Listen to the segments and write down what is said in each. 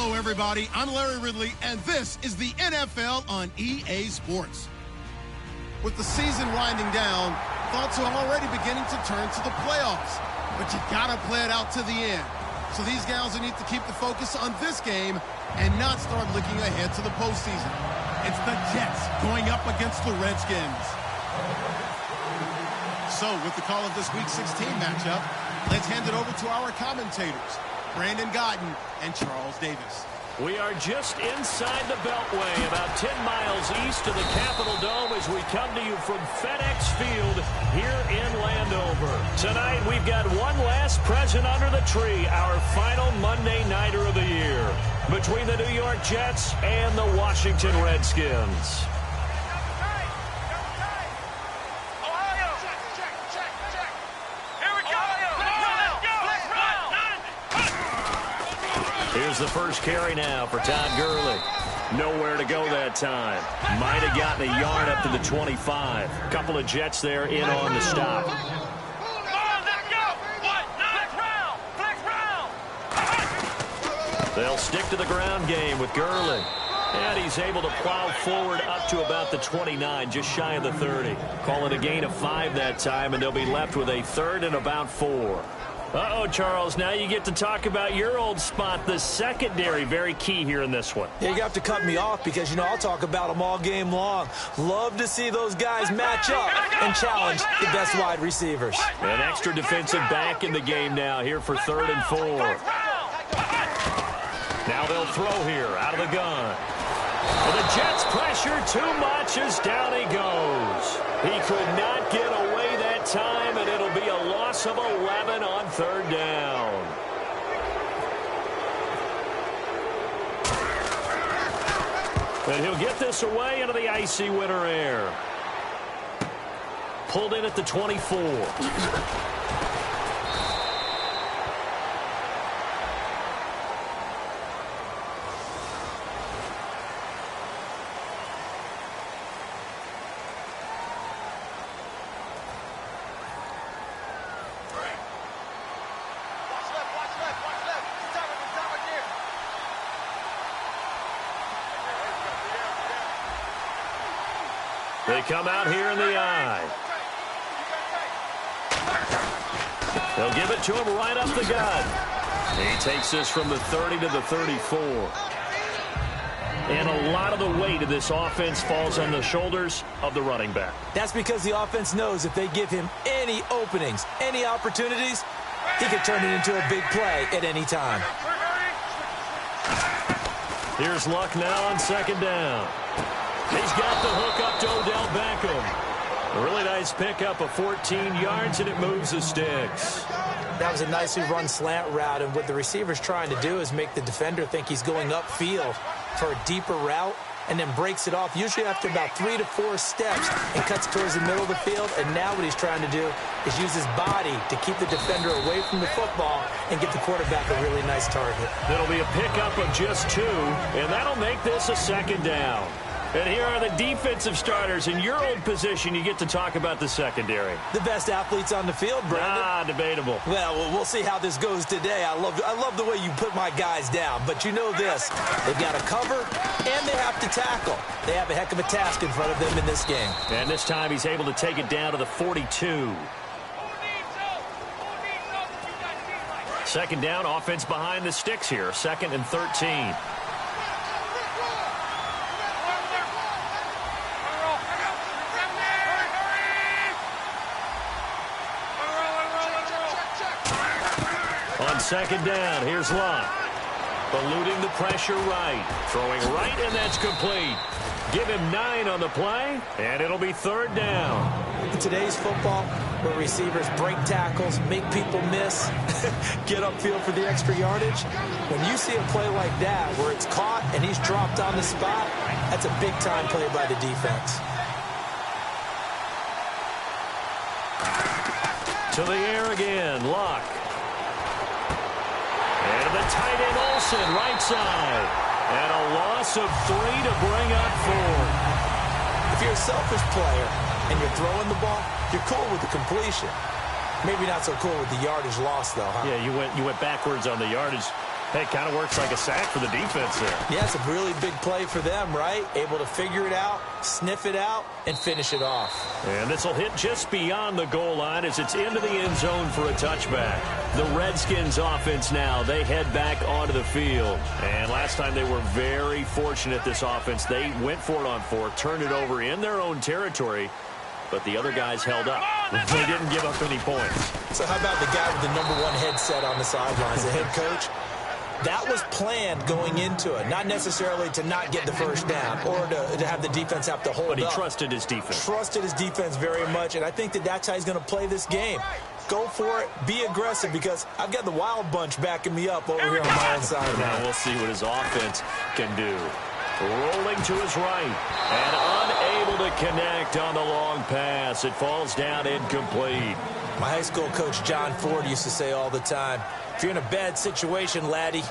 Hello, everybody. I'm Larry Ridley, and this is the NFL on EA Sports. With the season winding down, thoughts are already beginning to turn to the playoffs. But you gotta play it out to the end. So these guys will need to keep the focus on this game and not start looking ahead to the postseason. It's the Jets going up against the Redskins. So with the call of this Week 16 matchup, let's hand it over to our commentators, Brandon Gotten and Charles Davis. We are just inside the Beltway, about 10 miles east of the Capitol Dome as we come to you from FedEx Field here in Landover. Tonight, we've got one last present under the tree, our final Monday Nighter of the year, between the New York Jets and the Washington Redskins. Here's the first carry now for Todd Gurley. Nowhere to go that time. Might have gotten a yard up to the 25. Couple of Jets there in on the stop. They'll stick to the ground game with Gurley. And he's able to plow forward up to about the 29, just shy of the 30. Call it a gain of 5 that time, and they'll be left with a third and about 4. Uh-oh, Charles, now you get to talk about your old spot, the secondary. Very key here in this one. Yeah, you have to cut me off because, I'll talk about them all game long. Love to see those guys match up and challenge the best wide receivers. An extra defensive back in the game now here for 3rd and 4. Now they'll throw here out of the gun. Well, the Jets pressure too much as down he goes. He could not get away that time, and it'll be a loss of 11 on 3rd down. And he'll get this away into the icy winter air. Pulled in at the 24. They come out here in the eye. They'll give it to him right up the gut. He takes this from the 30 to the 34. And a lot of the weight of this offense falls on the shoulders of the running back. That's because the offense knows if they give him any openings, any opportunities, he can turn it into a big play at any time. Here's Luck now on 2nd down. He's got the hook up to Odell Beckham. A really nice pickup of 14 yards, and it moves the sticks. That was a nicely run slant route, and what the receiver's trying to do is make the defender think he's going upfield for a deeper route, and then breaks it off, usually after about 3 to 4 steps, and cuts towards the middle of the field. And now what he's trying to do is use his body to keep the defender away from the football and give the quarterback a really nice target. It'll be a pickup of just 2, and that'll make this a 2nd down. And here are the defensive starters. In your old position, you get to talk about the secondary. The best athletes on the field, Brandon. Debatable. Well, we'll see how this goes today. I love the way you put my guys down. But you know this, they've got to cover and they have to tackle. They have a heck of a task in front of them in this game. And this time he's able to take it down to the 42. 2nd down, offense behind the sticks here. 2nd and 13. On 2nd down, here's Luck. Eluding the pressure right. Throwing right, and that's complete. Give him 9 on the play, and it'll be 3rd down. In today's football, where receivers break tackles, make people miss, get upfield for the extra yardage, when you see a play like that where it's caught and he's dropped on the spot, that's a big-time play by the defense. To the air again, Luck. And the tight end Olsen, right side. And a loss of 3 to bring up 4. If you're a selfish player and you're throwing the ball, you're cool with the completion. Maybe not so cool with the yardage loss, though, huh? Yeah, you went backwards on the yardage. Hey, it kind of works like a sack for the defense there. Yeah, it's a really big play for them, right? Able to figure it out, sniff it out, and finish it off. And this will hit just beyond the goal line as it's into the end zone for a touchback. The Redskins offense now, they head back onto the field. And last time they were very fortunate, this offense. They went for it on 4, turned it over in their own territory, but the other guys held up. They didn't give up any points. So how about the guy with the #1 headset on the sidelines, the head coach? That was planned going into it, not necessarily to not get the first down or to have the defense have to hold up. But he trusted his defense. Trusted his defense very much, and I think that's how he's going to play this game. Go for it, be aggressive, because I've got the wild bunch backing me up over here on my own side. Now we'll see what his offense can do. Rolling to his right and unable to connect on the long pass. It falls down incomplete. My high school coach, John Ford, used to say all the time, if you're in a bad situation, laddie,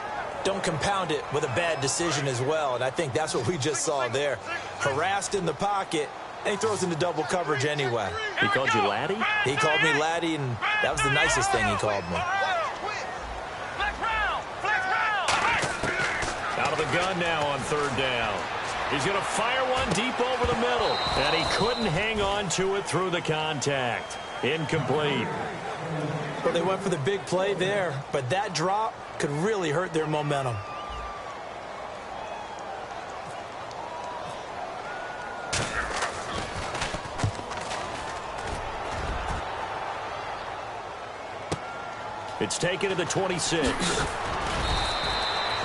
don't compound it with a bad decision as well. And I think that's what we just saw there. Harassed in the pocket, and he throws into double coverage anyway. He called you laddie? He called me laddie, and that was the nicest thing he called me. Out of the gun now on 3rd down. He's going to fire one deep over the middle. And he couldn't hang on to it through the contact. Incomplete. Well, they went for the big play there, but that drop could really hurt their momentum. It's taken to the 26.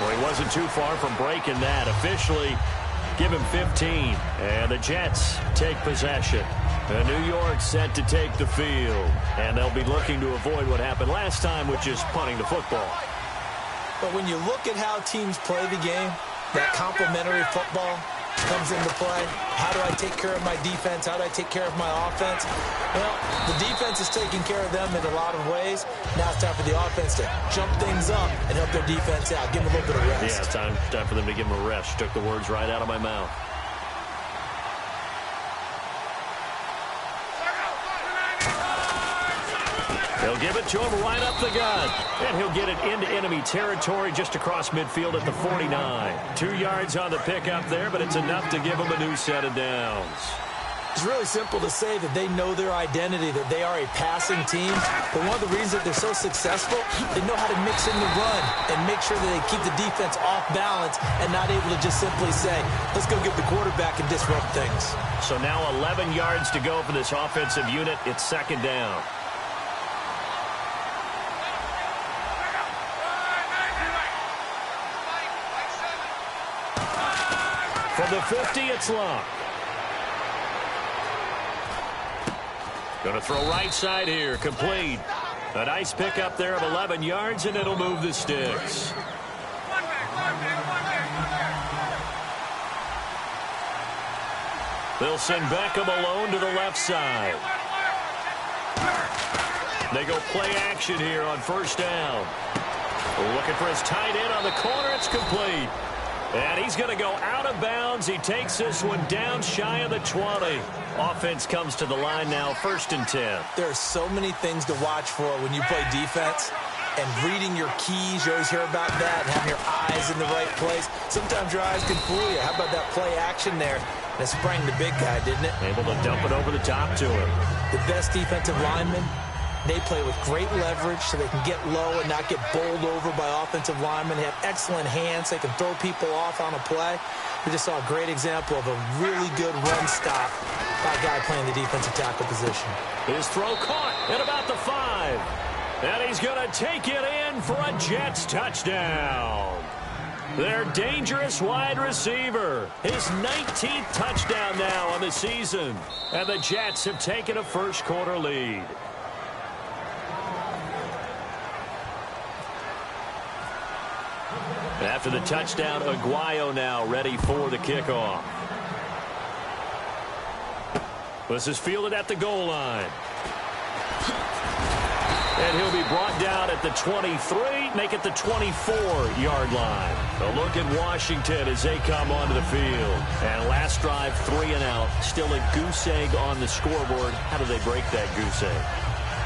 Well, he wasn't too far from breaking that. Officially, give him 15. And the Jets take possession. And New York set to take the field. And they'll be looking to avoid what happened last time, which is punting the football. But when you look at how teams play the game, that complementary football comes into play. How do I take care of my defense? How do I take care of my offense? Well, the defense is taking care of them in a lot of ways. Now it's time for the offense to jump things up and help their defense out. Give them a little bit of rest. Yeah, it's time for them to give them a rest. Took the words right out of my mouth. He'll give it to him right up the gut. And he'll get it into enemy territory just across midfield at the 49. 2 yards on the pickup there, but it's enough to give him a new set of downs. It's really simple to say that they know their identity, that they are a passing team. But one of the reasons that they're so successful, they know how to mix in the run and make sure that they keep the defense off balance and not able to just simply say, let's go get the quarterback and disrupt things. So now 11 yards to go for this offensive unit. It's 2nd down. From the 50, it's Long. Going to throw right side here, complete. A nice pickup there of 11 yards, and it'll move the sticks. They'll send Beckham alone to the left side. They go play action here on 1st down. Looking for his tight end on the corner. It's complete. And he's going to go out of bounds. He takes this one down shy of the 20. Offense comes to the line now, 1st and 10. There are so many things to watch for when you play defense. And reading your keys, you always hear about that, and having your eyes in the right place. Sometimes your eyes can fool you. How about that play action there? And it sprang the big guy, didn't it? Able to dump it over the top to him. The best defensive linemen, they play with great leverage so they can get low and not get bowled over by offensive linemen. They have excellent hands. They can throw people off on a play. We just saw a great example of a really good run stop by a guy playing the defensive tackle position. His throw caught at about the 5. And he's going to take it in for a Jets touchdown. Their dangerous wide receiver. His 19th touchdown now on the season. And the Jets have taken a first-quarter lead. After the touchdown, Aguayo now ready for the kickoff. This is fielded at the goal line. And he'll be brought down at the 23, make it the 24-yard line. A look at Washington as they come onto the field. And last drive, 3 and out. Still a goose egg on the scoreboard. How do they break that goose egg?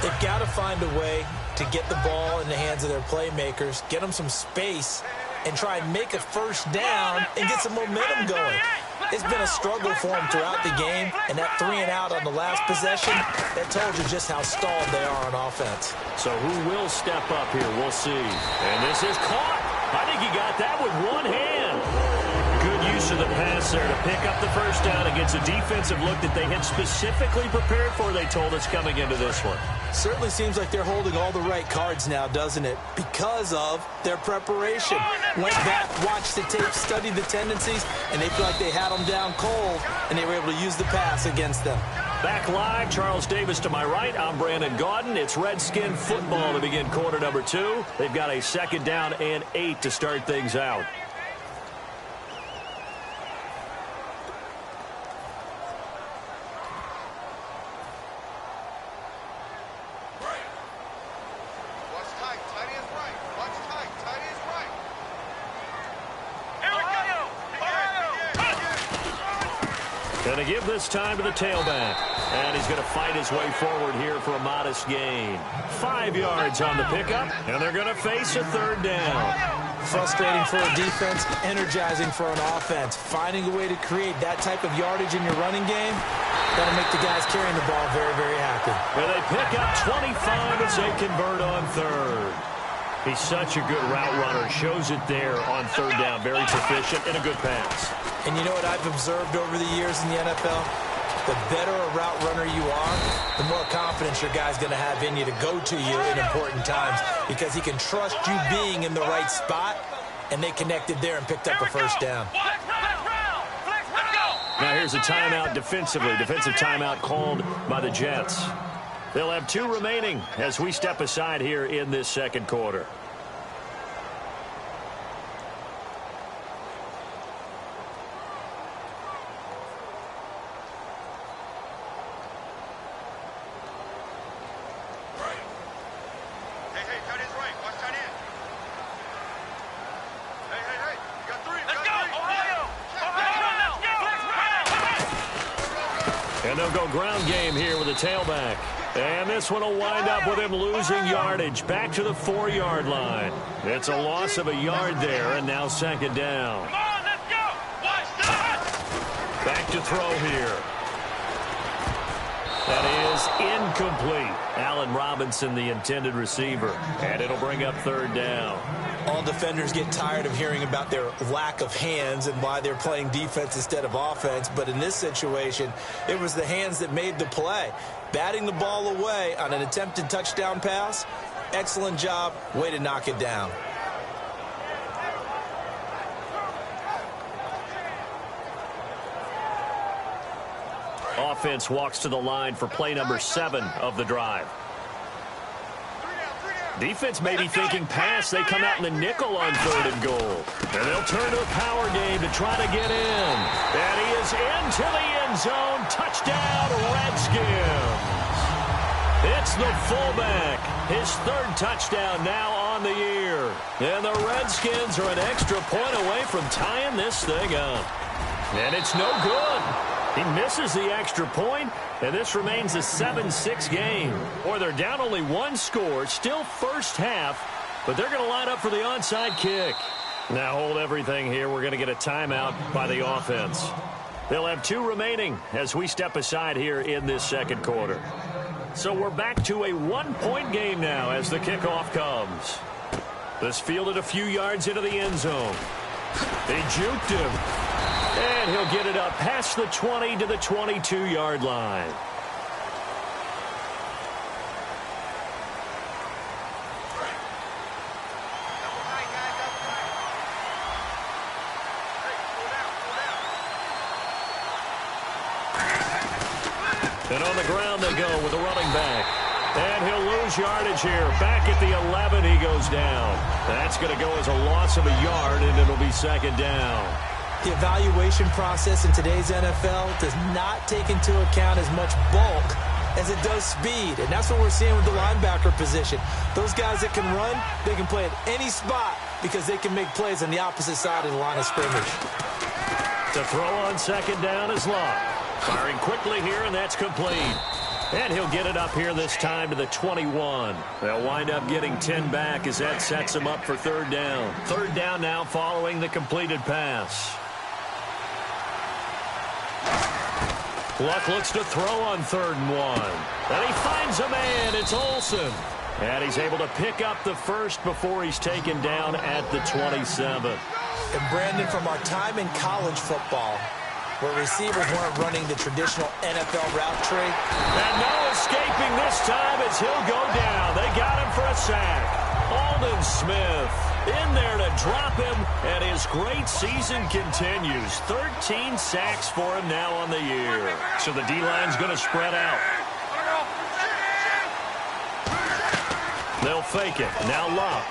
They've got to find a way to get the ball in the hands of their playmakers, get them some space, and try and make a first down and get some momentum going. It's been a struggle for them throughout the game, and that 3-and-out on the last possession, that told you just how stalled they are on offense. So who will step up here? We'll see. And this is caught. I think he got that with one hand. Good use of the pass there to pick up the first down against a defensive look that they had specifically prepared for, they told us, coming into this one. Certainly seems like they're holding all the right cards now, doesn't it? Because of their preparation. Went back, watched the tape, studied the tendencies, and they feel like they had them down cold, and they were able to use the pass against them. Back live, Charles Davis to my right. I'm Brandon Gaudin. It's Redskin football to begin quarter number 2. They've got a 2nd down and 8 to start things out. Going to give this time to the tailback. And he's going to fight his way forward here for a modest gain. 5 yards on the pickup, and they're going to face a 3rd down. Frustrating for a defense, energizing for an offense. Finding a way to create that type of yardage in your running game, that'll make the guys carrying the ball very, very happy. Well, they pick up 25 as they convert on 3rd. He's such a good route runner. Shows it there on 3rd down. Very proficient and a good pass. And you know what I've observed over the years in the NFL? The better a route runner you are, the more confidence your guy's going to have in you to go to you in important times, because he can trust you being in the right spot, and they connected there and picked up a first down. Now here's a timeout defensively. Defensive timeout called by the Jets. They'll have 2 remaining as we step aside here in this 2nd quarter. And they'll go ground game here with a tailback. And this one will wind up with him losing yardage back to the 4-yard line. It's a loss of a yard there, and now 2nd down. Come on, let's go. Watch that. Back to throw here. That is incomplete. Allen Robinson, the intended receiver. And it'll bring up 3rd down. All defenders get tired of hearing about their lack of hands and why they're playing defense instead of offense. But in this situation, it was the hands that made the play. Batting the ball away on an attempted touchdown pass. Excellent job. Way to knock it down. Offense walks to the line for play number 7 of the drive. Defense may be thinking pass. They come out in the nickel on 3rd and goal. And they'll turn to a power game to try to get in. And he is into the end zone. Touchdown, Redskins. It's the fullback. His 3rd touchdown now on the year. And the Redskins are an extra point away from tying this thing up. And it's no good. He misses the extra point, and this remains a 7-6 game. Or they're down only 1 score, still first half, but they're going to line up for the onside kick. Now hold everything here. We're going to get a timeout by the offense. They'll have 2 remaining as we step aside here in this 2nd quarter. So we're back to a 1-point game now as the kickoff comes. This fielded a few yards into the end zone. They juked him. And he'll get it up past the 20 to the 22-yard line. And on the ground they go with a running back. And he'll lose yardage here. Back at the 11, he goes down. That's going to go as a loss of a yard, and it'll be 2nd down. The evaluation process in today's NFL does not take into account as much bulk as it does speed. And that's what we're seeing with the linebacker position. Those guys that can run, they can play at any spot because they can make plays on the opposite side of the line of scrimmage. To throw on 2nd down is Locke. Firing quickly here, and that's complete. And he'll get it up here this time to the 21. They'll wind up getting 10 back as that sets them up for third down. Third down now following the completed pass. Luck looks to throw on 3rd and 1. And he finds a man. It's Olsen. And he's able to pick up the first before he's taken down at the 27. And Brandon, from our time in college football, where receivers weren't running the traditional NFL route tree. And no escaping this time as he'll go down. They got him for a sack. Aldon Smith in there to drop him, and his great season continues. 13 sacks for him now on the year. So the D-line's going to spread out. They'll fake it. Now Luck.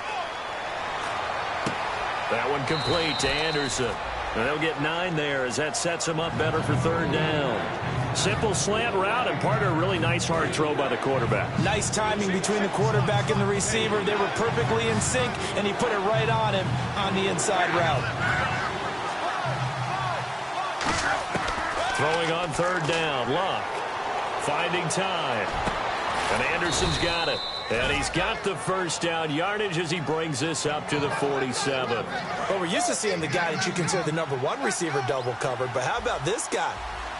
That one complete to Anderson. And they'll get 9 there as that sets them up better for third down. Simple slant route and part of a really nice hard throw by the quarterback. Nice timing between the quarterback and the receiver. They were perfectly in sync, and he put it right on him on the inside route. Throwing on third down. Luck finding time. And Anderson's got it. And he's got the first down yardage as he brings this up to the 47. Well, we're used to seeing the guy that you consider the #1 receiver double covered, but how about this guy?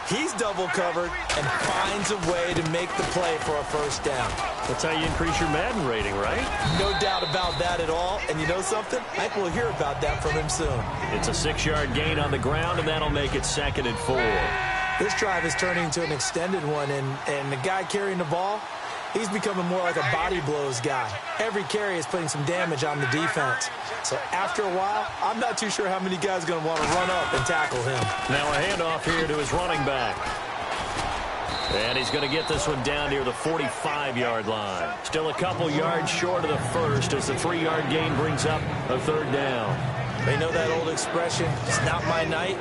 He's double covered and finds a way to make the play for a first down. That's how you increase your Madden rating, right? No doubt about that at all. And you know something? I think we'll hear about that from him soon. It's a 6-yard gain on the ground, and that'll make it 2nd and 4. This drive is turning into an extended one, and the guy carrying the ball, he's becoming more like a body blows guy. Every carry is putting some damage on the defense. So after a while, I'm not too sure how many guys are going to want to run up and tackle him. Now a handoff here to his running back. And he's going to get this one down near the 45-yard line. Still a couple yards short of the first as the 3-yard gain brings up a third down. They know that old expression, it's not my night.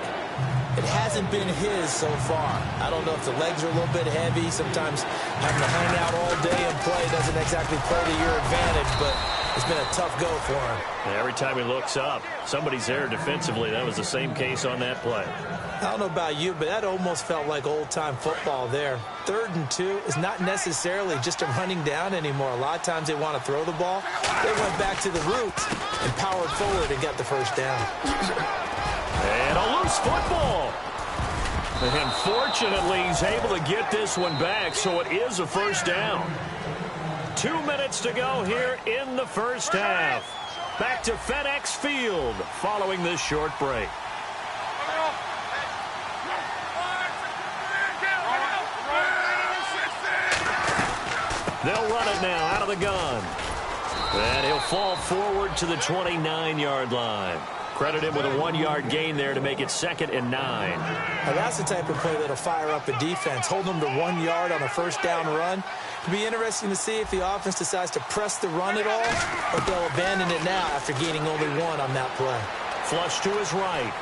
It hasn't been his so far. I don't know if the legs are a little bit heavy. Sometimes having to hang out all day and play doesn't exactly play to your advantage, but it's been a tough go for him. And every time he looks up, somebody's there defensively. That was the same case on that play. I don't know about you, but that almost felt like old-time football there. 3rd and 2 is not necessarily just a running down anymore. A lot of times they want to throw the ball. They went back to the roots and powered forward and got the first down. And a loose football. And fortunately, he's able to get this one back, so it is a first down. 2 minutes to go here in the first half. Back to FedEx Field following this short break. They'll run it now out of the gun. And he'll fall forward to the 29-yard line. Credit him with a 1-yard gain there to make it 2nd and 9. Now that's the type of play that'll fire up a defense. Hold them to 1 yard on a first down run. It'll be interesting to see if the offense decides to press the run at all, or if they'll abandon it now after gaining only 1 on that play. Flush to his right.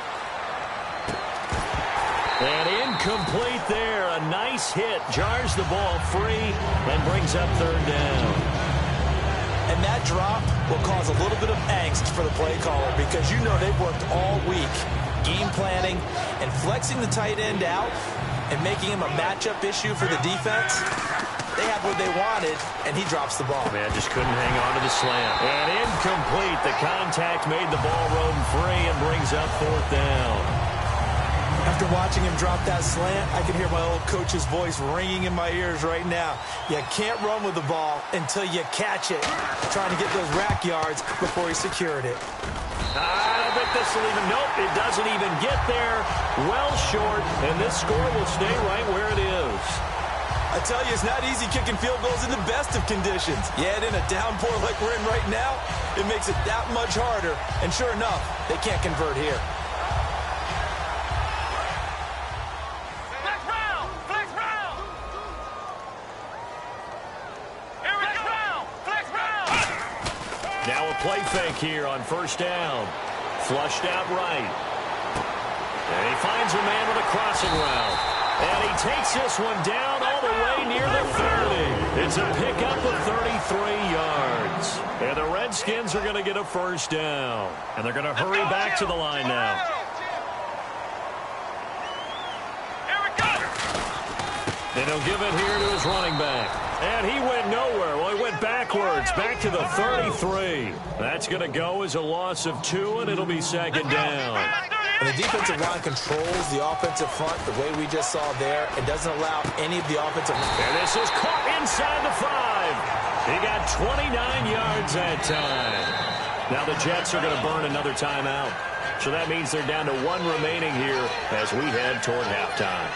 And incomplete there. A nice hit. Jars the ball free and brings up third down. And that drop will cause a little bit of angst for the play caller because you know they've worked all week game planning and flexing the tight end out and making him a matchup issue for the defense. They had what they wanted, and he drops the ball. Man, just couldn't hang on to the slant. And incomplete. The contact made the ball roam free and brings up 4th down. After watching him drop that slant, I can hear my old coach's voice ringing in my ears right now. You can't run with the ball until you catch it. Trying to get those rack yards before he secured it. I don't think this will even, nope, it doesn't even get there. Well short, and this score will stay right where it is. I tell you, it's not easy kicking field goals in the best of conditions. Yet in a downpour like we're in right now, it makes it that much harder. And sure enough, they can't convert here. Now a play fake here on first down. Flushed out right. And he finds a man with a crossing route. And he takes this one down all the way near the 30. It's a pickup of 33 yards. And the Redskins are going to get a first down. And they're going to hurry back to the line now. And he'll give it here to his running back. And he went nowhere. Well, he went backwards, back to the 33. That's going to go as a loss of 2, and it'll be second down. And the defensive line controls the offensive front the way we just saw there and doesn't allow any of the offensive... And this is caught inside the 5. He got 29 yards that time. Now the Jets are going to burn another timeout. So that means they're down to 1 remaining here as we head toward halftime.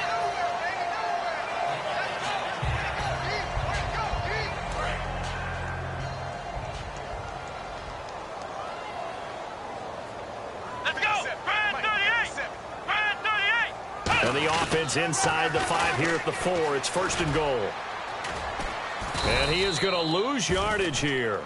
And the offense inside the 5 here at the 4. It's first and goal. And he is going to lose yardage here.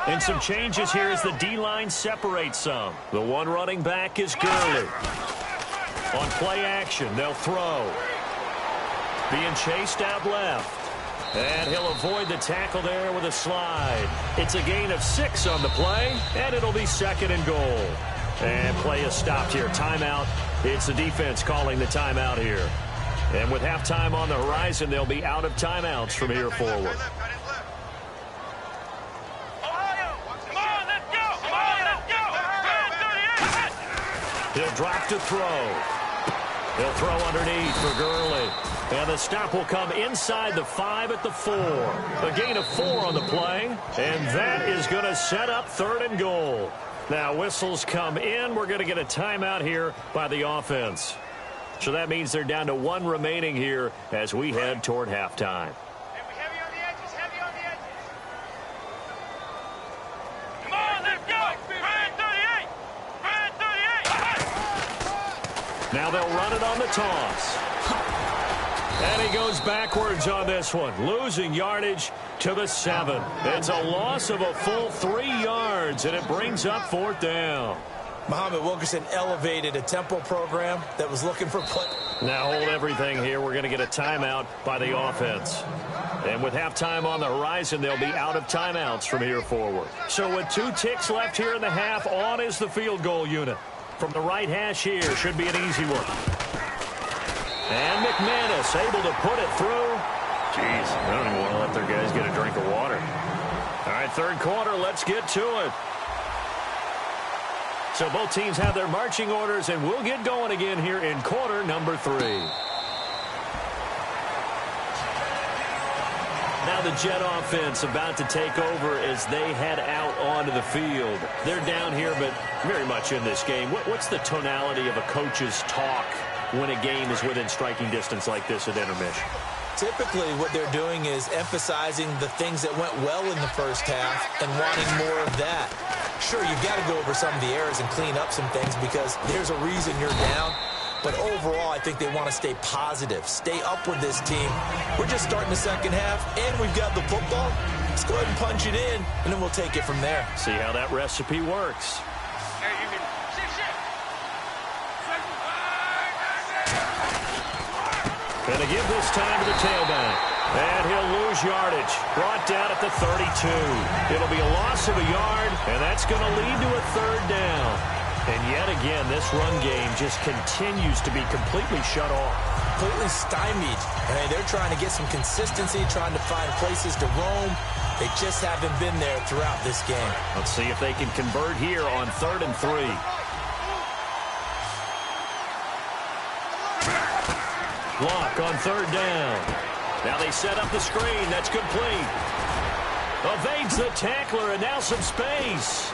And some changes here as the D-line separates some. The one running back is Gurley. On play action, they'll throw. Being chased out left. And he'll avoid the tackle there with a slide. It's a gain of 6 on the play, and it'll be second and goal. And play is stopped here. Timeout. It's the defense calling the timeout here. And with halftime on the horizon, they'll be out of timeouts from here forward. He'll drop to throw. He'll throw underneath for Gurley. And the stop will come inside the 5 at the 4. A gain of 4 on the play. And that is going to set up third and goal. Now whistles come in. We're going to get a timeout here by the offense. So that means they're down to 1 remaining here as we head toward halftime. Heavy on the edges, heavy on the edges. Come on, let's go. Brand 38. Brand 38. Now they'll run it on the toss. And he goes backwards on this one, losing yardage to the 7. It's a loss of a full 3 yards, and it brings up 4th down. Muhammad Wilkerson elevated a tempo program that was looking for play. Now hold everything here. We're going to get a timeout by the offense. And with halftime on the horizon, they'll be out of timeouts from here forward. So with 2 ticks left here in the half, on is the field goal unit. From the right hash here, should be an easy one. And McManus able to put it through. Jeez, I don't even want to let their guys get a drink of water. All right, third quarter, let's get to it. So both teams have their marching orders, and we'll get going again here in quarter number 3. Now the Jet offense about to take over as they head out onto the field. They're down here, but very much in this game. What's the tonality of a coach's talk when a game is within striking distance like this at intermission? Typically, what they're doing is emphasizing the things that went well in the first half and wanting more of that. Sure, you've got to go over some of the errors and clean up some things because there's a reason you're down. But overall, I think they want to stay positive, stay up with this team. We're just starting the second half, and we've got the football. Let's go ahead and punch it in, and then we'll take it from there. See how that recipe works. Going to give this time to the tailback. And he'll lose yardage. Brought down at the 32. It'll be a loss of a yard, and that's going to lead to a third down. And yet again, this run game just continues to be completely shut off. Completely stymied. Hey, they're trying to get some consistency, trying to find places to roam. They just haven't been there throughout this game. Let's see if they can convert here on 3rd and 3. Block on 3rd down. Now they set up the screen. That's complete. Evades the tackler, and now some space.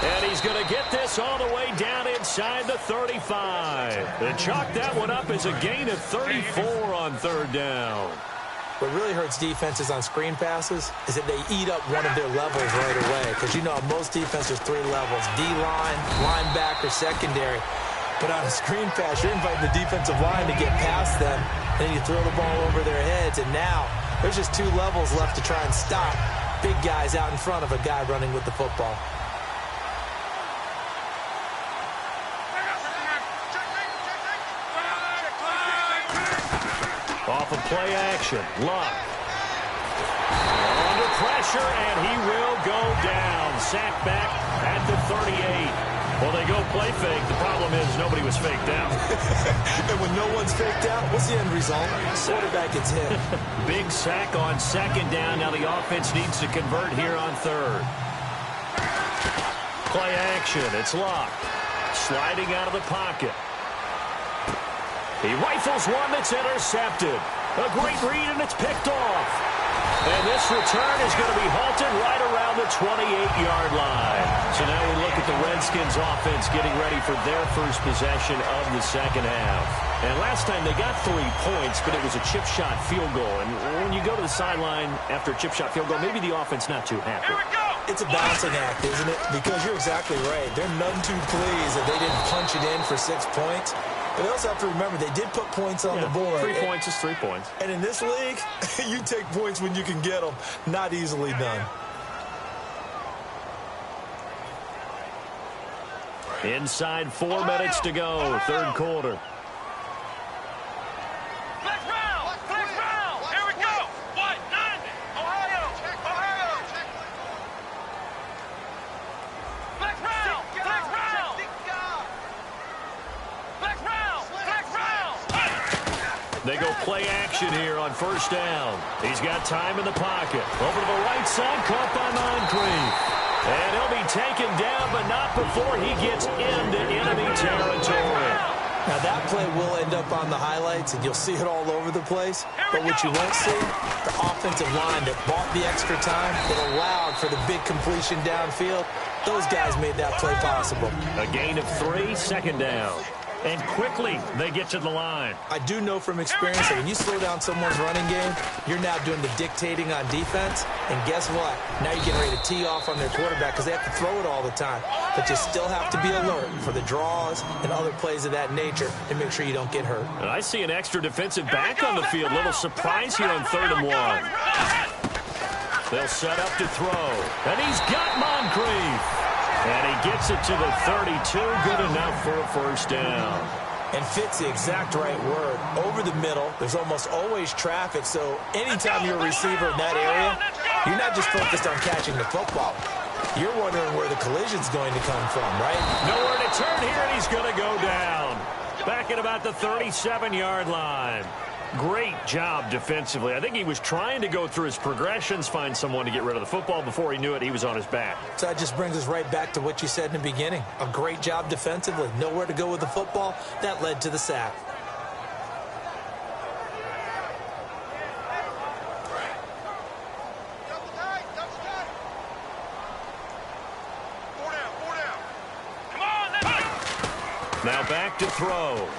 And he's going to get this all the way down inside the 35. And chalk that one up as a gain of 34 on 3rd down. What really hurts defenses on screen passes is that they eat up one of their levels right away. Because, you know, most defenses, 3 levels. D-line, linebacker, secondary. But on a screen pass, you're inviting the defensive line to get past them. And then you throw the ball over their heads. And now there's just 2 levels left to try and stop big guys out in front of a guy running with the football. Off of play action. Luck. Under pressure, and he will go down. Sacked back at the 38. Well, they go play fake. The problem is nobody was faked out. And when no one's faked out, what's the end result? Quarterback gets hit. Big sack on second down. Now the offense needs to convert here on third. Play action. It's locked. Sliding out of the pocket. He rifles one that's intercepted. A great read, and it's picked off. And this return is going to be halted right around the 28-yard line. So now we look at the Redskins offense getting ready for their first possession of the second half. And last time they got 3 points, but it was a chip shot field goal. And when you go to the sideline after a chip shot field goal, maybe the offense not too happy. Here we go. It's a balancing act, isn't it? Because you're exactly right. They're none too pleased that they didn't punch it in for 6 points. But they also have to remember they did put points on the board. 3 points is 3 points. And in this league, you take points when you can get them. Not easily done. Inside 4 minutes to go, third quarter. Flex round. Flex round. Here we go. What? 9. Ohio. Ohio. Flex round. Flex round. Flex round. Flex round. They go play action here on first down. He's got time in the pocket. Over to the right side, caught by Moncrief. And he'll be taken down, but not before he gets into enemy territory. Now, that play will end up on the highlights, and you'll see it all over the place. But what you won't see, the offensive line that bought the extra time, that allowed for the big completion downfield, those guys made that play possible. A gain of 3, second down. And quickly, they get to the line. I do know from experience that when you slow down someone's running game, you're now doing the dictating on defense. And guess what? Now you're getting ready to tee off on their quarterback because they have to throw it all the time. But you still have to be alert for the draws and other plays of that nature and make sure you don't get hurt. And I see an extra defensive back on the field. Little surprise here on 3rd and 1. They'll set up to throw. And he's got Moncrief. And he gets it to the 32. Good enough for a first down. And fits the exact right word. Over the middle, there's almost always traffic. So anytime you're a receiver in that area, you're not just focused on catching the football. You're wondering where the collision's going to come from, right? Nowhere to turn here, and he's going to go down. Back at about the 37-yard line. Great job defensively. I think he was trying to go through his progressions, find someone to get rid of the football. Before he knew it, he was on his back. So that just brings us right back to what you said in the beginning. A great job defensively. Nowhere to go with the football. That led to the sack. Now back to throw.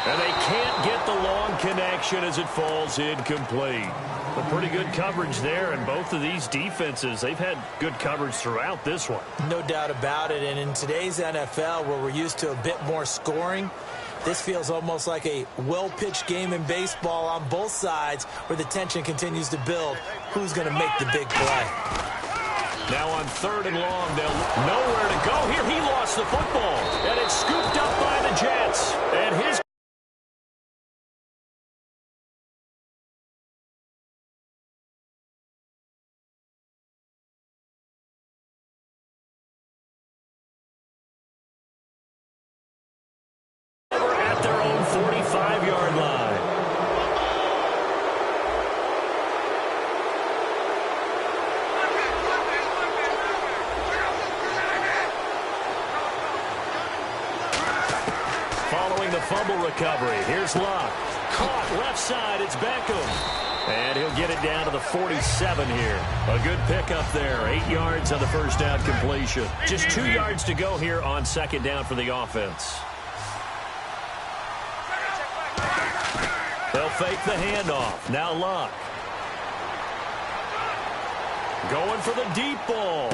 And they can't get the long connection as it falls incomplete. But pretty good coverage there, and both of these defenses, they've had good coverage throughout this one. No doubt about it, and in today's NFL, where we're used to a bit more scoring, this feels almost like a well-pitched game in baseball on both sides where the tension continues to build. Who's going to make the big play? Now on 3rd and long, they'll nowhere to go here. He lost the football, and it's scooped up by the Jets. And his at their own 45-yard line. Following the fumble recovery, here's Luck. Caught left side, it's Beckham. And he'll get it down to the 47 here. A good pickup there. 8 yards on the first down completion. Just 2 yards to go here on 2nd down for the offense. They'll fake the handoff. Now Luck. Going for the deep ball.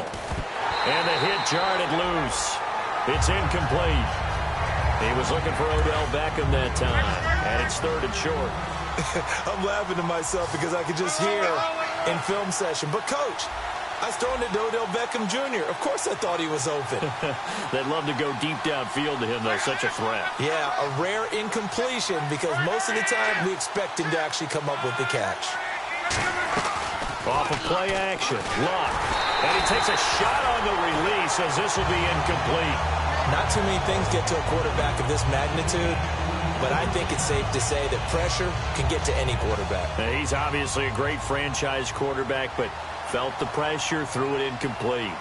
And the hit jarred it loose. It's incomplete. He was looking for Odell Beckham that time. And it's 3rd and short. I'm laughing to myself because I could just hear in film session. But, Coach, I was throwing it to Odell Beckham Jr. Of course I thought he was open. They'd love to go deep downfield to him, though. Such a threat. Yeah, a rare incompletion because most of the time we expect him to actually come up with the catch. Off of play action. Luck. And he takes a shot on the release as this will be incomplete. Not too many things get to a quarterback of this magnitude, but I think it's safe to say that pressure can get to any quarterback. Now, he's obviously a great franchise quarterback, but felt the pressure, threw it incomplete.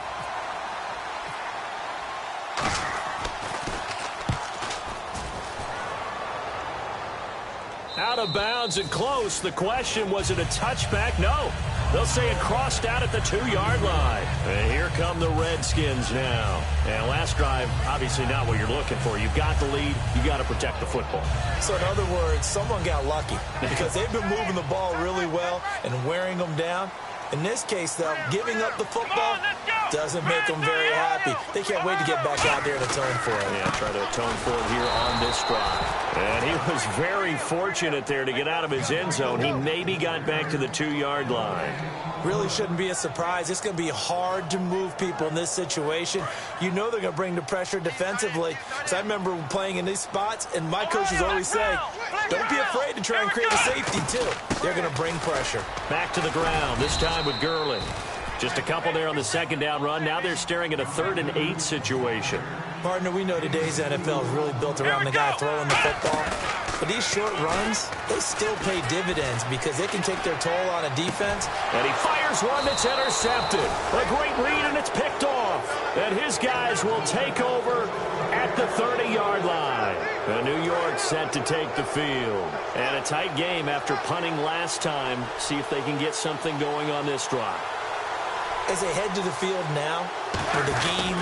Out of bounds and close. The question, was it a touchback? No. They'll say it crossed out at the 2-yard line. And here come the Redskins now. And last drive, obviously not what you're looking for. You've got the lead. You got to protect the football. So in other words, someone got lucky because they've been moving the ball really well and wearing them down. In this case, though, giving up the football doesn't make them very happy. They can't wait to get back out there and atone for it. Yeah, try to atone for it here on this drive. And he was very fortunate there to get out of his end zone. He maybe got back to the 2-yard line. Really shouldn't be a surprise. It's going to be hard to move people in this situation. You know they're going to bring the pressure defensively. So I remember playing in these spots, and my coaches always say, don't be afraid to try and create a safety, too. They're going to bring pressure. Back to the ground, this time with Gurley. Just a couple there on the second down run. Now they're staring at a 3rd and 8 situation. Partner, we know today's NFL is really built around the guy throwing the football. But these short runs, they still pay dividends because they can take their toll on a defense. And he fires one that's intercepted. A great read, and it's picked off. And his guys will take over at the 30-yard line. And New York set to take the field. And a tight game after punting last time. See if they can get something going on this drive. As they head to the field now, with the game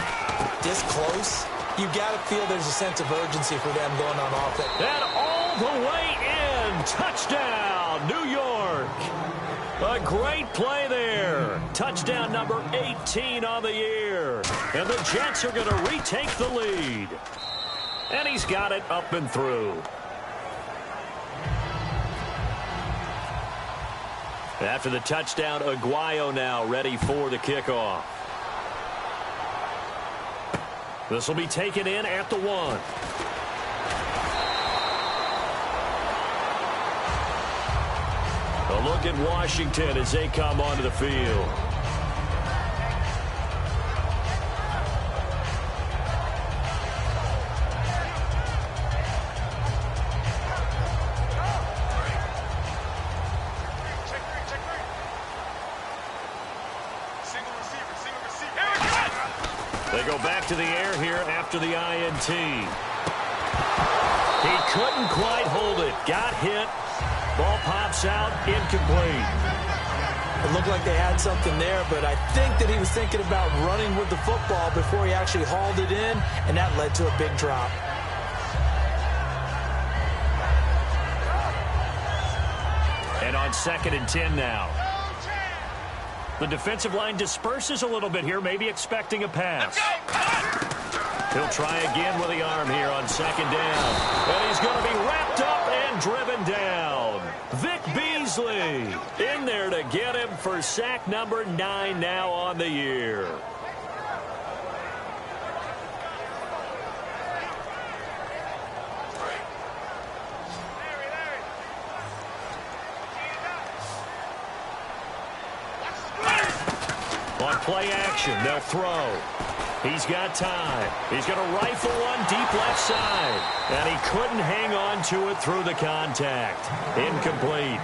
this close, you've got to feel there's a sense of urgency for them going on offense. And all the way in. Touchdown, New York. A great play there. Touchdown number 18 on the year. And the Jets are going to retake the lead. And he's got it up and through. After the touchdown, Aguayo now ready for the kickoff. This will be taken in at the 1. A look at Washington as they come onto the field. They go back to the air here after the INT. He couldn't quite hold it. Got hit. Ball pops out. Incomplete. It looked like they had something there, but I think that he was thinking about running with the football before he actually hauled it in, and that led to a big drop. And on 2nd and 10 now. The defensive line disperses a little bit here, maybe expecting a pass. He'll try again with the arm here on 2nd down. And he's going to be wrapped up and driven down. Vic Beasley in there to get him for sack number 9 now on the year. On play action, they'll throw. He's got time. He's going to rifle one deep left side. And he couldn't hang on to it through the contact. Incomplete.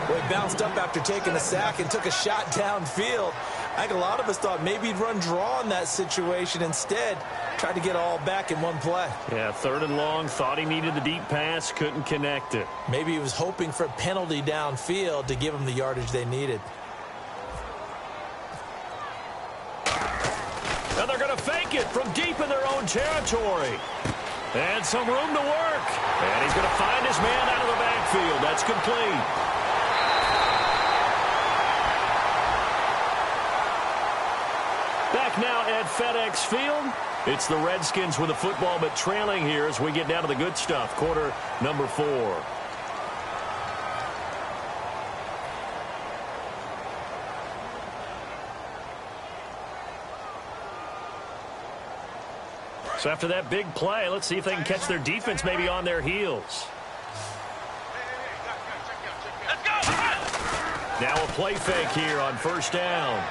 Well, he bounced up after taking a sack and took a shot downfield. I think a lot of us thought maybe he'd run draw in that situation. Instead, tried to get it all back in one play. Yeah, 3rd and long. Thought he needed the deep pass. Couldn't connect it. Maybe he was hoping for a penalty downfield to give him the yardage they needed. And they're going to fake it from deep in their own territory. And some room to work. And he's going to find his man out of the backfield. That's complete. Back now at FedEx Field. It's the Redskins with the football, but trailing here as we get down to the good stuff. Quarter number 4. So after that big play, let's see if they can catch their defense maybe on their heels. Let's go. Now a play fake here on first down.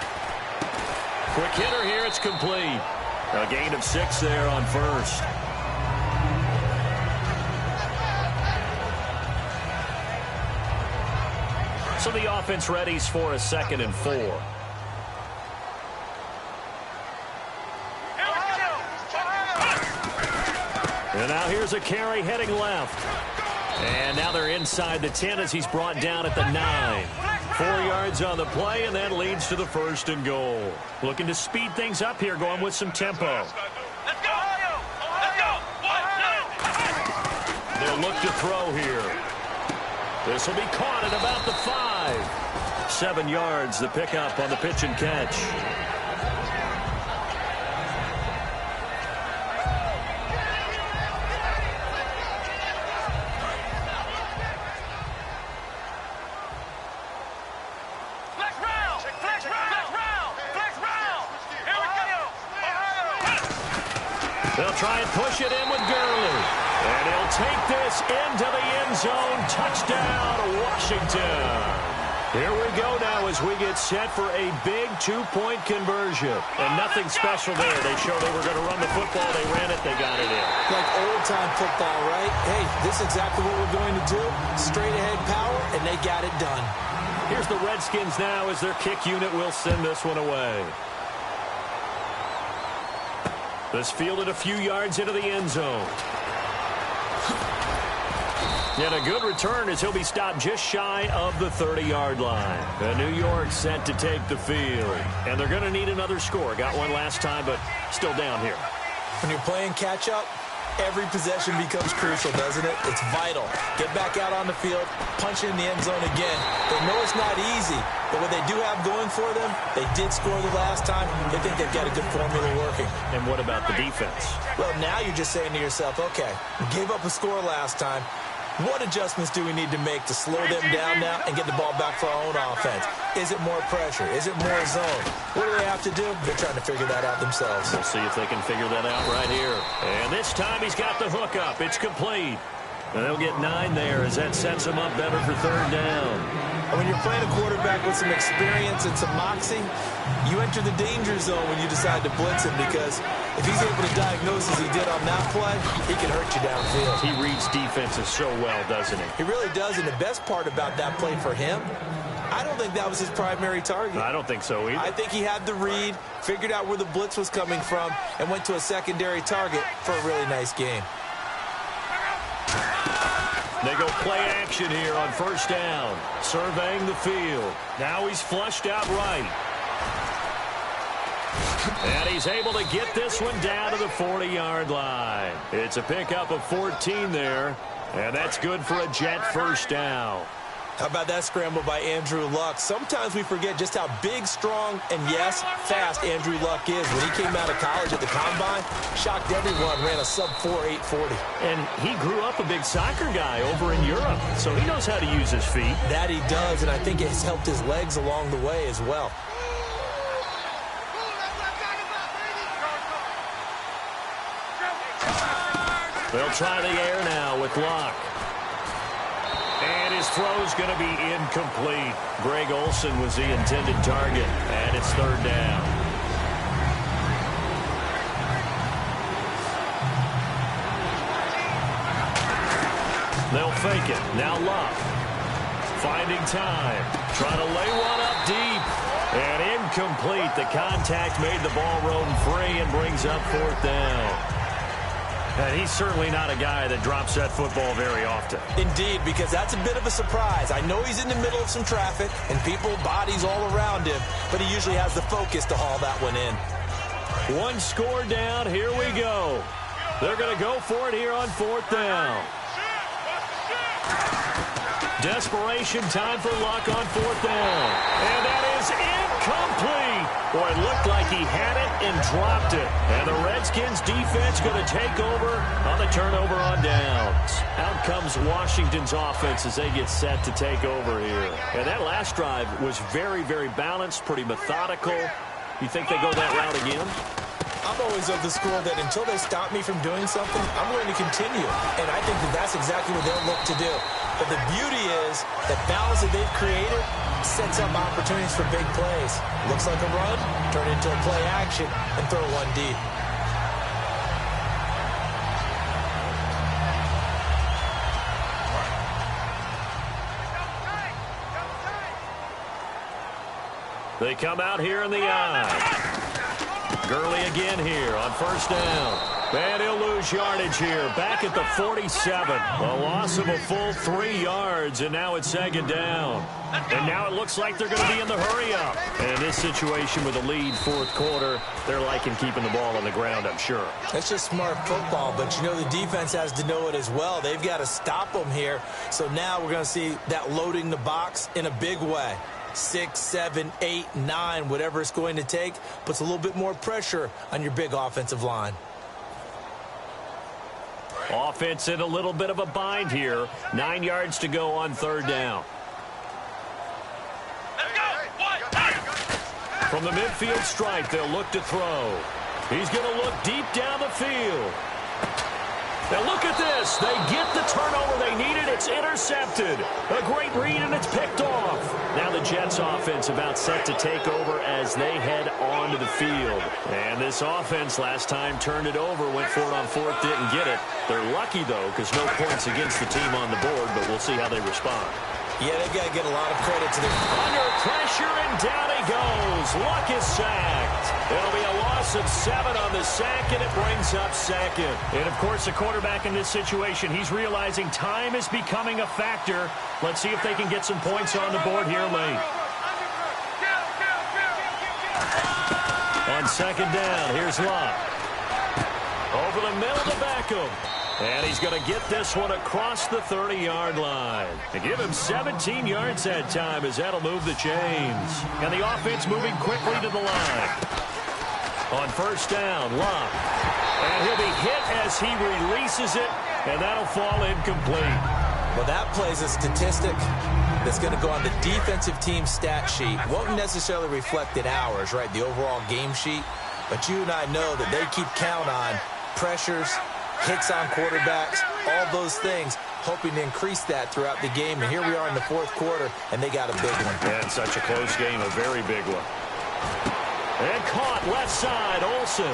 Quick hitter here, it's complete. A gain of 6 there on first. So the offense readies for a 2nd and 4. And now here's a carry heading left. And now they're inside the 10 as he's brought down at the 9. 4 yards on the play, and that leads to the 1st and goal. Looking to speed things up here, going with some tempo. Let's go. Let's go. They'll look to throw here. This will be caught at about the 5. 7 yards, the pickup on the pitch and catch. They'll try and push it in with Gurley. And he'll take this into the end zone. Touchdown, Washington. Here we go now as we get set for a big 2-point conversion. And nothing special there. They showed they were going to run the football. They ran it. They got it in. Like old-time football, right? Hey, this is exactly what we're going to do. Straight-ahead power, and they got it done. Here's the Redskins now as their kick unit will send this one away. This fielded a few yards into the end zone. And a good return as he'll be stopped just shy of the 30-yard line. And New York set to take the field. And they're going to need another score. Got one last time, but still down here. When you're playing catch-up, every possession becomes crucial, doesn't it? It's vital. Get back out on the field, punch it in the end zone again. They know it's not easy, but what they do have going for them, they did score the last time. They think they've got a good formula working. And what about the defense? Well, now you're just saying to yourself, okay, we gave up a score last time. What adjustments do we need to make to slow them down now and get the ball back for our own offense? Is it more pressure? Is it more zone? What do they have to do? They're trying to figure that out themselves. We'll see if they can figure that out right here. And this time he's got the hook up. It's complete. And they'll get 9 there as that sets him up better for 3rd down. And when you're playing a quarterback with some experience and some moxie, you enter the danger zone when you decide to blitz him, because if he's able to diagnose as he did on that play, he can hurt you downfield. He reads defenses so well, doesn't he? He really does, and the best part about that play for him, I don't think that was his primary target. I don't think so either. I think he had the read, figured out where the blitz was coming from, and went to a secondary target for a really nice game. They go play action here on 1st down. Surveying the field. Now he's flushed out right. And he's able to get this one down to the 40-yard line. It's a pickup of 14 there. And that's good for a Jet 1st down. How about that scramble by Andrew Luck? Sometimes we forget just how big, strong, and yes, fast Andrew Luck is. When he came out of college at the Combine, shocked everyone, ran a sub-4 840. And he grew up a big soccer guy over in Europe, so he knows how to use his feet. That he does, and I think it's helped his legs along the way as well. They'll try the air now with Luck. And his throw's going to be incomplete. Greg Olsen was the intended target, and it's 3rd down. They'll fake it. Now Luck. Finding time. Trying to lay one up deep. And incomplete. The contact made the ball roam free and brings up 4th down. And he's certainly not a guy that drops that football very often. Indeed, because that's a bit of a surprise. I know he's in the middle of some traffic and people, bodies all around him, but he usually has the focus to haul that one in. 1 score down. Here we go. They're going to go for it here on 4th down. Desperation time for Luck on 4th down. And that is incomplete. Boy, it looked like he had it and dropped it. And the Redskins defense going to take over on the turnover on downs. Out comes Washington's offense as they get set to take over here. And that last drive was very, very balanced, pretty methodical. You think they go that route again? I'm I'm always of the school that until they stop me from doing something, I'm going to continue. And I think that that's exactly what they'll look to do. But the beauty is the balance that they've created sets up opportunities for big plays. Looks like a run, turn it into a play action, and throw one deep. They come out here in the eye. Gurley again here on first down. And he'll lose yardage here. Back at the 47. A loss of a full 3 yards, and now it's second down. And now it looks like they're going to be in the hurry-up. And in this situation with a lead fourth quarter, they're liking keeping the ball on the ground, I'm sure. That's just smart football, but you know the defense has to know it as well. They've got to stop them here. So now we're going to see that loading the box in a big way. 6, 7, 8, 9, whatever it's going to take, puts a little bit more pressure on your big offensive line. Offense in a little bit of a bind here. 9 yards to go on third down. Let's go. From the midfield stripe, they'll look to throw. He's going to look deep down the field. Now look at this. They get the turnover they needed. It's intercepted. A great read, and it's picked off. Now the Jets offense about set to take over as they head onto the field. And this offense last time turned it over, went for it on fourth, didn't get it. They're lucky, though, because no points against the team on the board, but we'll see how they respond. Yeah, they got to get a lot of credit to them. Under pressure, and down he goes. Luck is sacked. It'll be a loss of 7 on the sack, and it brings up second. And, of course, the quarterback in this situation, he's realizing time is becoming a factor. Let's see if they can get some points on the board here late. On second down, here's Luck. Over the middle to Beckham. And he's going to get this one across the 30-yard line. To give him 17 yards that time as that'll move the chains. And the offense moving quickly to the line. On first down, Luck. And he'll be hit as he releases it, and that'll fall incomplete. Well, that plays a statistic that's going to go on the defensive team stat sheet. Won't necessarily reflect in ours, right, the overall game sheet. But you and I know that they keep count on pressures, hits on quarterbacks, all those things, hoping to increase that throughout the game. And here we are in the fourth quarter, and they got a big one. And such a close game, a very big one. And caught left side, Olsen.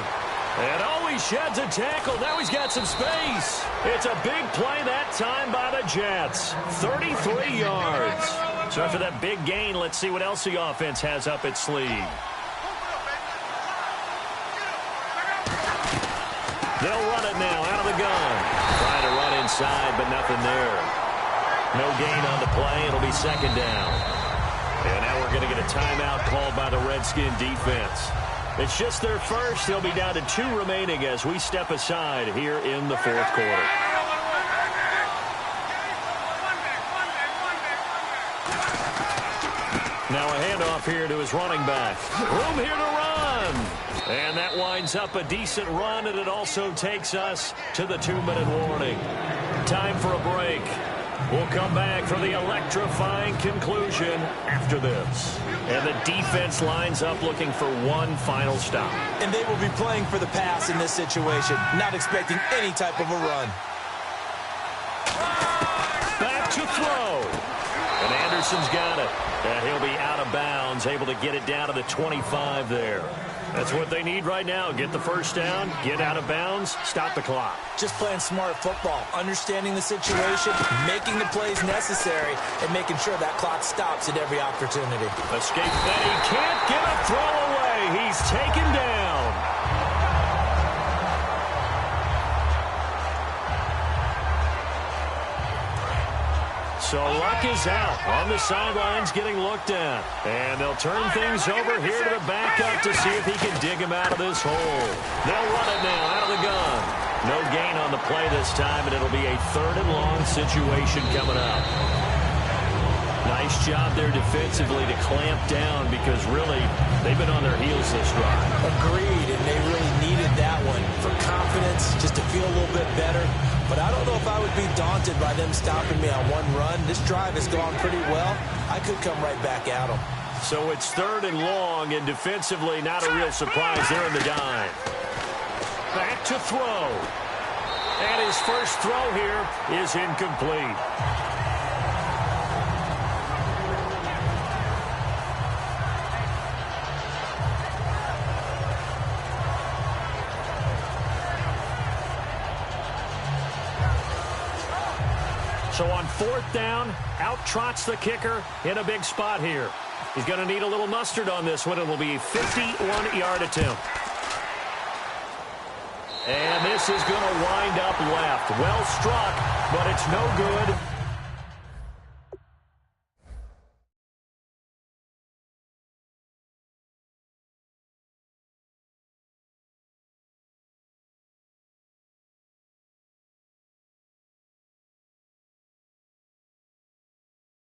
And oh, he sheds a tackle. Now he's got some space. It's a big play that time by the Jets. 33 yards. So after that big gain, let's see what else the offense has up its sleeve. They'll run it now out of the gun. Trying to run inside, but nothing there. No gain on the play. It'll be second down. And now we're going to get a timeout called by the Redskin defense. It's just their first. They'll be down to 2 remaining as we step aside here in the fourth quarter. Now a handoff here to his running back. Room here to run. And that winds up a decent run, and it also takes us to the 2-minute warning. Time for a break. We'll come back for the electrifying conclusion after this. And the defense lines up looking for one final stop. And they will be playing for the pass in this situation, not expecting any type of a run. Back to throw. And Anderson's got it. And he'll be out of bounds, able to get it down to the 25 there. That's what they need right now. Get the first down, get out of bounds, stop the clock. Just playing smart football, understanding the situation, making the plays necessary, and making sure that clock stops at every opportunity. Escape, and he can't get a throw away. He's taken down. So Luck is out on the sidelines getting looked at. And they'll turn things over here to the backup to see if he can dig him out of this hole. They'll run it now out of the gun. No gain on the play this time, and it'll be a 3rd and long situation coming up. Nice job there defensively to clamp down because really they've been on their heels this drive. Agreed, and they really needed that one for confidence, just to feel a little bit better. But I don't know if I would be daunted by them stopping me on one run. This drive has gone pretty well. I could come right back at them. So it's 3rd and long, and defensively not a real surprise. They're in the dime. Back to throw. And his first throw here is incomplete. So on fourth down, out trots the kicker in a big spot here. He's going to need a little mustard on this one. It will be a 51-yard attempt. And this is going to wind up left. Well struck, but it's no good.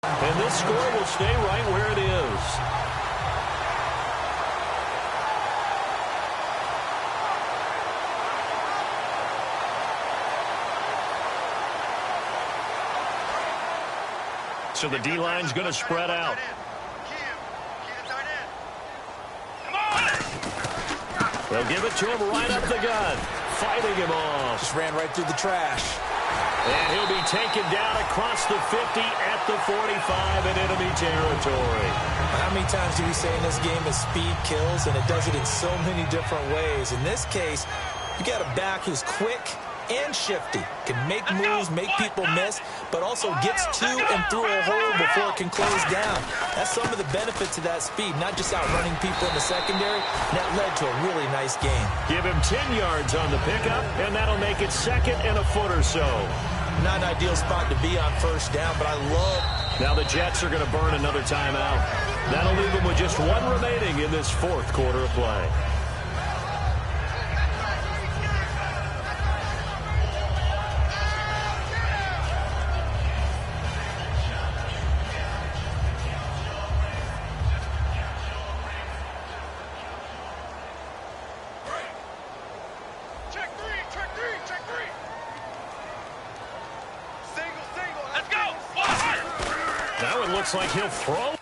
And this score will stay right where it is. So the D-line's going to spread out. They'll give it to him right up the gut. Fighting him off. Just ran right through the trash. And he'll be taken down across the 50 at the 45 in enemy territory. How many times do we say in this game that speed kills, and it does it in so many different ways? In this case, you got a back who's quick and shifty, can make moves, make people miss, but also gets to and through a hole before it can close down. That's some of the benefits of that speed, not just outrunning people in the secondary. And that led to a really nice game. Give him 10 yards on the pickup, and that'll make it second and a foot or so. Not an ideal spot to be on first down, but I love... Now the Jets are going to burn another timeout. That'll leave them with just one remaining in this fourth quarter of play. Looks like he'll throw.